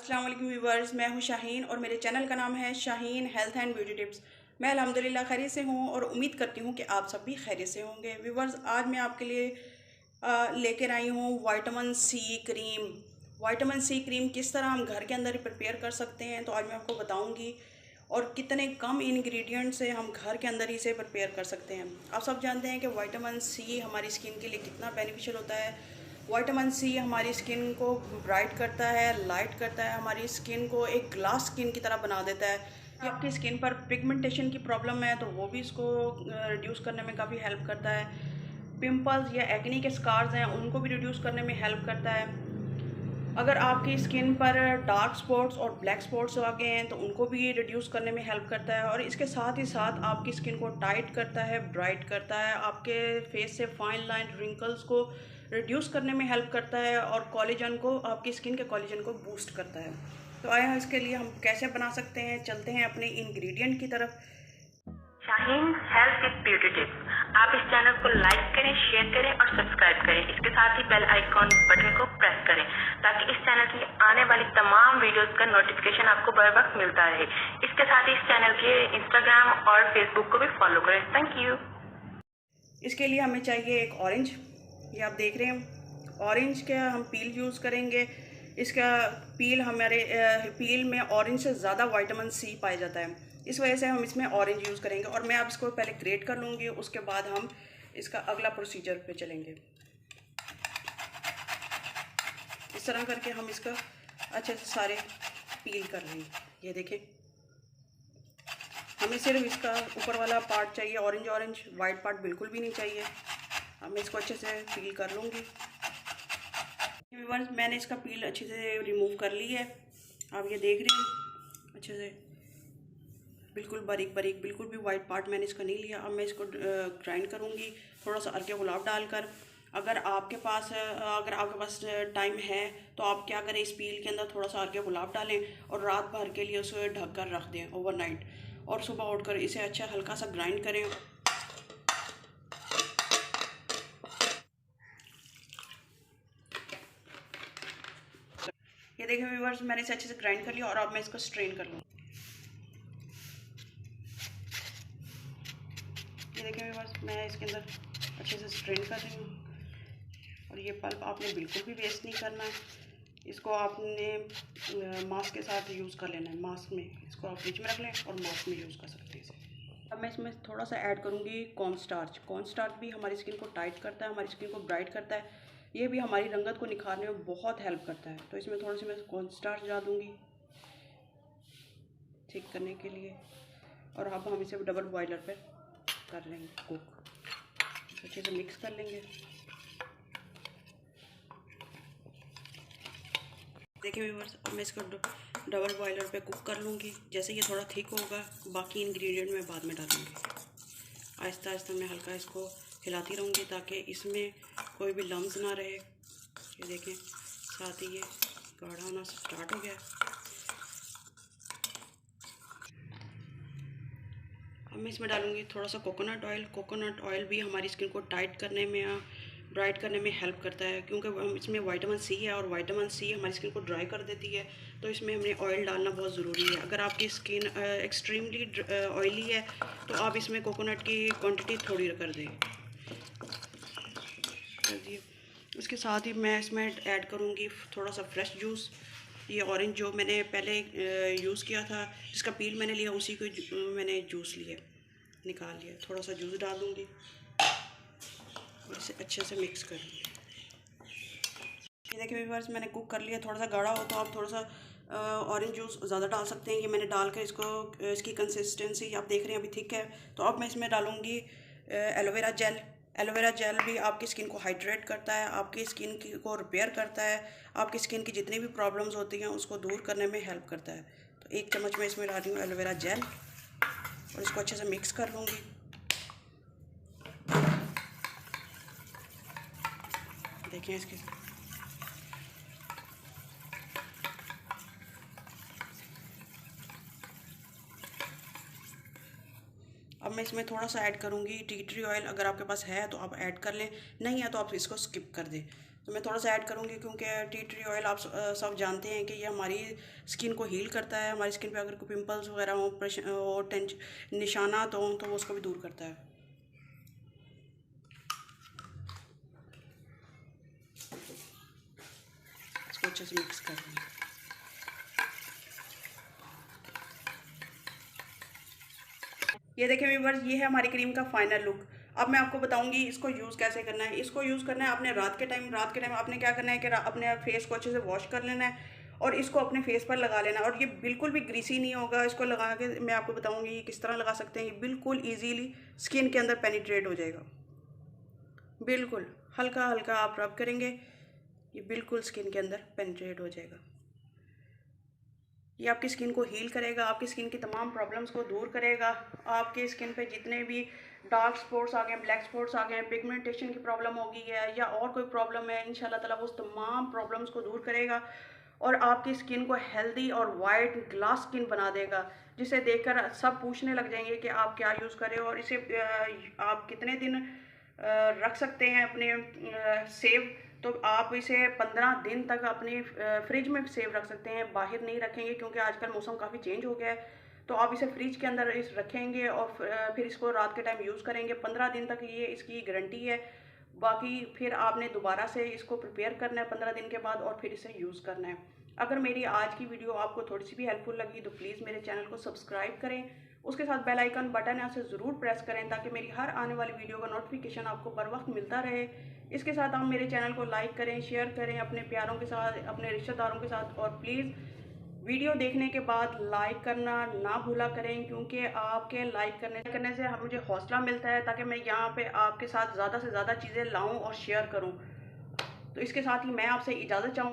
अस्सलाम वालेकुम व्यूवर्स, मैं हूं शाहीन और मेरे चैनल का नाम है Shaheen health and beauty tips. मैं अल्हम्दुलिल्लाह खैरियत से हूं और उम्मीद करती हूं कि आप सब भी खैरियत से होंगे। व्यूवर्स, आज मैं आपके लिए लेकर आई हूं vitamin C cream. Vitamin C cream किस तरह हम घर के अंदर ही प्रिपेयर कर सकते हैं, तो आज मैं आपको बताऊँगी और कितने कम इंग्रेडिएंट से हम घर के अंदर ही इसे प्रिपेयर कर सकते हैं। आप सब जानते हैं कि विटामिन सी हमारी स्किन के लिए कितना बेनिफिशियल होता है। विटामिन सी हमारी स्किन को ब्राइट करता है, लाइट करता है, हमारी स्किन को एक ग्लास स्किन की तरह बना देता है। या आपकी स्किन पर पिगमेंटेशन की प्रॉब्लम है तो वो भी इसको रिड्यूस करने में काफ़ी हेल्प करता है। पिंपल्स या एक्ने के स्कार्स हैं उनको भी रिड्यूस करने में हेल्प करता है। अगर आपकी स्किन पर डार्क स्पॉट्स और ब्लैक स्पॉट्स आ गए हैं तो उनको भी रिड्यूस करने में हेल्प करता है। और इसके साथ ही साथ आपकी स्किन को टाइट करता है, ब्राइट करता है, आपके फेस से फाइन लाइन रिंकल्स को रिड्यूस करने में हेल्प करता है और कोलेजन को, आपकी स्किन के कोलेजन को बूस्ट करता है। तो आए हैं इसके लिए हम कैसे बना सकते हैं, चलते हैं अपने इंग्रेडिएंट की तरफ। Shaheen health with beauty tips. आप इस चैनल को लाइक करें, शेयर करें और सब्सक्राइब करें। इसके साथ ही बेल आइकॉन बटन को प्रेस करें ताकि इस चैनल की आने वाली तमाम वीडियोस का नोटिफिकेशन आपको बर वक्त मिलता रहे। इसके साथ ही इस चैनल के इंस्टाग्राम और फेसबुक को भी फॉलो करें। Thank you. इसके लिए हमें चाहिए एक ऑरेंज, ये आप देख रहे हैं ऑरेंज का हम पील यूज़ करेंगे। इसका पील, हमारे पील में ऑरेंज से ज़्यादा विटामिन सी पाया जाता है, इस वजह से हम इसमें ऑरेंज यूज़ करेंगे। और मैं अब इसको पहले ग्रेट कर लूँगी, उसके बाद हम इसका अगला प्रोसीजर पे चलेंगे। इस तरह करके हम इसका अच्छे से सारे पील कर लेंगे। ये देखें, हमें सिर्फ इसका ऊपर वाला पार्ट चाहिए ऑरेंज ऑरेंज, वाइट पार्ट बिल्कुल भी नहीं चाहिए। मैं इसको अच्छे से पील कर लूँगी। व्यूअर्स, मैंने इसका पील अच्छे से रिमूव कर ली है। आप ये देख रहे हैं अच्छे से बिल्कुल बारीक बारीक, बिल्कुल भी वाइट पार्ट मैंने इसका नहीं लिया। अब मैं इसको ग्राइंड करूँगी थोड़ा सा अर्के गुलाब डालकर। अगर आपके पास टाइम है तो आप क्या करें, इस पील के अंदर थोड़ा सा अर्के गुलाब डालें और रात भर के लिए उसे ढक कर रख दें ओवरनाइट, और सुबह उठकर इसे अच्छा हल्का सा ग्राइंड करें। ये देखिए व्यूअर्स, मैंने इसे अच्छे से ग्राइंड कर लिया और अब मैं इसको स्ट्रेन कर लूँ। ये देखिए व्यूअर्स, मैं इसके अंदर अच्छे से स्ट्रेन कर रही हूँ। और ये पल्प आपने बिल्कुल भी वेस्ट नहीं करना है, इसको आपने मास्क के साथ यूज़ कर लेना है। मास्क में इसको आप फ्रिज में रख लें और मास्क में यूज़ कर सकते हैं इसे। अब मैं इसमें थोड़ा सा ऐड करूँगी कॉर्न स्टार्च। कॉर्न स्टार्च भी हमारी स्किन को टाइट करता है, हमारी स्किन को ब्राइट करता है, ये भी हमारी रंगत को निखारने में बहुत हेल्प करता है। तो इसमें थोड़ी सी मैं कॉर्न स्टार्च डाल दूँगी ठीक करने के लिए। और अब हम इसे डबल बॉयलर पे कर लेंगे कुक, अच्छे से मिक्स कर लेंगे। देखिए व्यूअर्स, अब मैं इसको डबल बॉयलर पे कुक कर लूँगी। जैसे ये थोड़ा थिक होगा, बाकी इंग्रेडिएंट मैं बाद में डालूँगी। आहिस्ता आहिस्ता मैं हल्का इसको हिलाती रहूँगी ताकि इसमें कोई भी लम्स ना रहे। ये देखें, साथ ही ये गाढ़ा होना स्टार्ट हो गया। अब मैं इसमें डालूँगी थोड़ा सा कोकोनट ऑयल। कोकोनट ऑयल भी हमारी स्किन को टाइट करने में, ब्राइट करने में हेल्प करता है, क्योंकि इसमें विटामिन सी है और विटामिन सी हमारी स्किन को ड्राई कर देती है। तो इसमें हमने ऑयल डालना बहुत ज़रूरी है। अगर आपकी स्किन एक्सट्रीमली ऑयली है तो आप इसमें कोकोनट की क्वांटिटी थोड़ी कर दें। उसके साथ ही मैं इसमें ऐड करूँगी थोड़ा सा फ्रेश जूस। ये ऑरेंज जो मैंने पहले यूज़ किया था, जिसका पील मैंने लिया, उसी को मैंने जूस लिया, निकाल लिया। थोड़ा सा जूस डाल दूँगी और इसे अच्छे से मिक्स कर लूँगी। ये देखिए व्यूअर्स, मैंने कुक कर लिया। थोड़ा सा गाढ़ा हो तो आप थोड़ा सा ऑरेंज जूस ज़्यादा डाल सकते हैं। ये मैंने डालकर इसको, इसकी कंसिस्टेंसी आप देख रहे हैं अभी ठीक है। तो अब मैं इसमें डालूँगी एलोवेरा जेल। एलोवेरा जेल भी आपकी स्किन को हाइड्रेट करता है, आपकी स्किन को रिपेयर करता है, आपकी स्किन की जितनी भी प्रॉब्लम्स होती हैं उसको दूर करने में हेल्प करता है। तो 1 चम्मच मैं इसमें डाल रही हूँ एलोवेरा जेल और इसको अच्छे से मिक्स कर लूँगी। देखें इसके, अब मैं इसमें थोड़ा सा ऐड करूँगी टी ट्री ऑयल। अगर आपके पास है तो आप ऐड कर लें, नहीं है तो आप इसको स्किप कर दें। तो मैं थोड़ा सा ऐड करूँगी, क्योंकि टी ट्री ऑयल आप सब जानते हैं कि ये हमारी स्किन को हील करता है। हमारी स्किन पे अगर कोई पिंपल्स वगैरह हो और निशानात हों तो वो उसको भी दूर करता है। इसको अच्छे से मिक्स कर देंगे। ये देखें व्यूअर्स, ये है हमारी क्रीम का फाइनल लुक। अब मैं आपको बताऊंगी इसको यूज़ कैसे करना है। इसको यूज़ करना है आपने रात के टाइम आपने क्या करना है कि अपने फेस को अच्छे से वॉश कर लेना है और इसको अपने फेस पर लगा लेना है। और ये बिल्कुल भी ग्रीसी नहीं होगा। इसको लगा के मैं आपको बताऊंगी किस तरह लगा सकते हैं। ये बिल्कुल ईजीली स्किन के अंदर पेनिट्रेट हो जाएगा। बिल्कुल हल्का हल्का आप रब करेंगे, ये बिल्कुल स्किन के अंदर पेनिट्रेट हो जाएगा। ये आपकी स्किन को हील करेगा, आपकी स्किन की तमाम प्रॉब्लम्स को दूर करेगा। आपकी स्किन पे जितने भी डार्क स्पॉट्स आ गए, ब्लैक स्पॉट्स आ गए, पिगमेंटेशन की प्रॉब्लम होगी है या और कोई प्रॉब्लम है, इंशाल्लाह ताला वो उस तमाम प्रॉब्लम्स को दूर करेगा और आपकी स्किन को हेल्दी और वाइट ग्लास स्किन बना देगा, जिसे देखकर सब पूछने लग जाएंगे कि आप क्या यूज़ करें और इसे आप कितने दिन रख सकते हैं अपने सेव। तो आप इसे 15 दिन तक अपनी फ्रिज में सेव रख सकते हैं, बाहर नहीं रखेंगे क्योंकि आजकल मौसम काफ़ी चेंज हो गया है। तो आप इसे फ्रिज के अंदर रखेंगे और फिर इसको रात के टाइम यूज़ करेंगे। 15 दिन तक ये इसकी गारंटी है। बाकी फिर आपने दोबारा से इसको प्रिपेयर करना है 15 दिन के बाद और फिर इसे यूज़ करना है। अगर मेरी आज की वीडियो आपको थोड़ी सी भी हेल्पफुल लगी तो प्लीज़ मेरे चैनल को सब्सक्राइब करें, उसके साथ बेल आइकन बटन है उसे ज़रूर प्रेस करें ताकि मेरी हर आने वाली वीडियो का नोटिफिकेशन आपको बर वक्त मिलता रहे। इसके साथ आप मेरे चैनल को लाइक करें, शेयर करें अपने प्यारों के साथ, अपने रिश्तेदारों के साथ, और प्लीज़ वीडियो देखने के बाद लाइक करना ना भूला करें, क्योंकि आपके लाइक करने से मुझे हौसला मिलता है ताकि मैं यहाँ पे आपके साथ ज़्यादा से ज़्यादा चीज़ें लाऊँ और शेयर करूँ। तो इसके साथ ही मैं आपसे इजाज़त चाहूँगी।